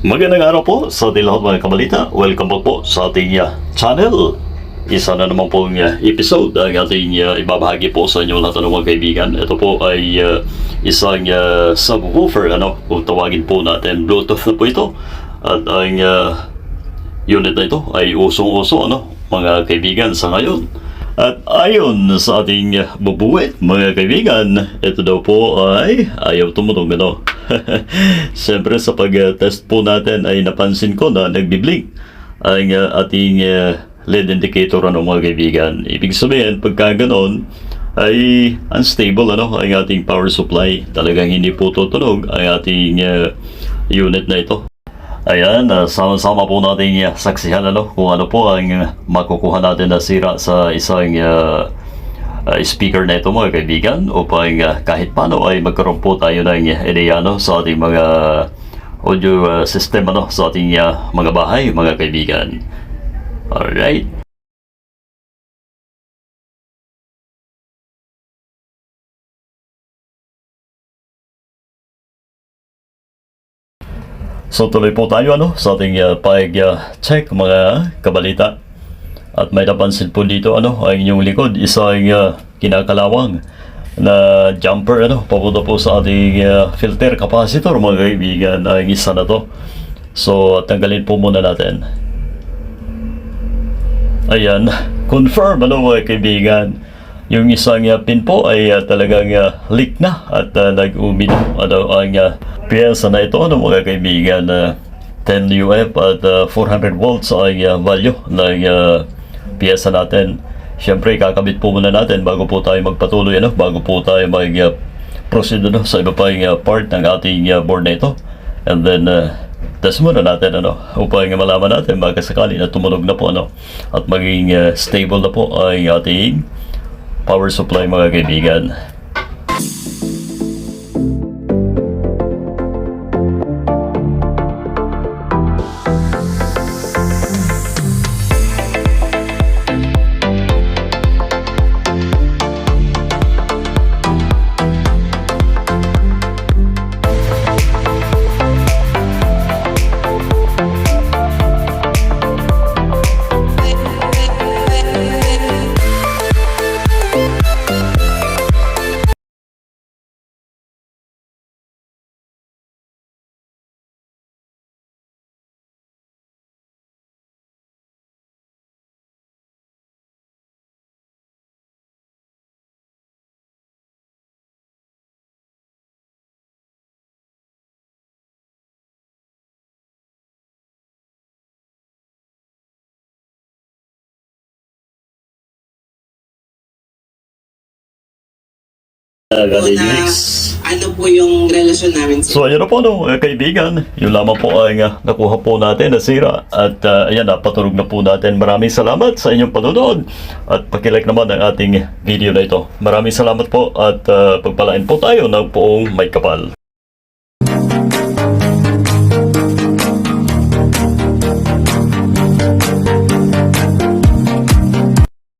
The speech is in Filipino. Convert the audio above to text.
Magandang araw po sa ating lahat mga kabalita. Welcome po sa ating channel. Isa na naman pong episode ang ating ibabahagi po sa inyo lahat ng mga kaibigan. Ito po ay isang subwoofer, kung tawagin po natin. Bluetooth na po ito. At ang unit na ito ay usong-uso, mga kaibigan sa ngayon. At ayon sa ating bubuwit, mga kaibigan, ito daw po ay ayaw tumunog, Siyempre sa pag-test po natin ay napansin ko na nagbiblink ang ating LED indicator, mga kaibigan. Ibig sabihin, pagka ganon ay unstable, ang ating power supply. Talagang hindi po tutunog ang ating unit na ito. Ayan, sama-sama po natin saksihan kung ano po ang makukuha natin na sira sa isang speaker na ito, mga kaibigan, upang kahit paano ay magkaroon po tayo ng ideya sa ating mga audio system sa ating mga bahay, mga kaibigan. Alright. So tuloy po tayo sa ating pag-check, mga kabalita. At may napansin po dito ang inyong likod, isang kinakalawang na jumper papunta po sa ating filter capacitor, mga kaibigan. Ang isa na to. So tanggalin po muna natin. Ayan, confirm mga kaibigan. Yung isang pin po ay talagang leak na at nag-umi na ang piyesa na ito, mga kaibigan. 10 UF at 400 volts ang value ng piyesa natin. Siyempre, kakabit po muna natin bago po tayo magpatuloy, bago po tayo mag-proceed sa iba pa part ng ating board na ito. And then, test muna natin upang malaman natin baka sakali na tumunog na po at maging stable na po ang ating power supply, mga kaibigan. Ano po yung relasyon namin? So ayan na po kaibigan, yung lamang po ay nakuha po natin na sira at ayan, napatunog na po natin. Maraming salamat sa inyong panonood at pakilike naman ang ating video na ito. Maraming salamat po at pagpalain po tayo ng poong may kapal.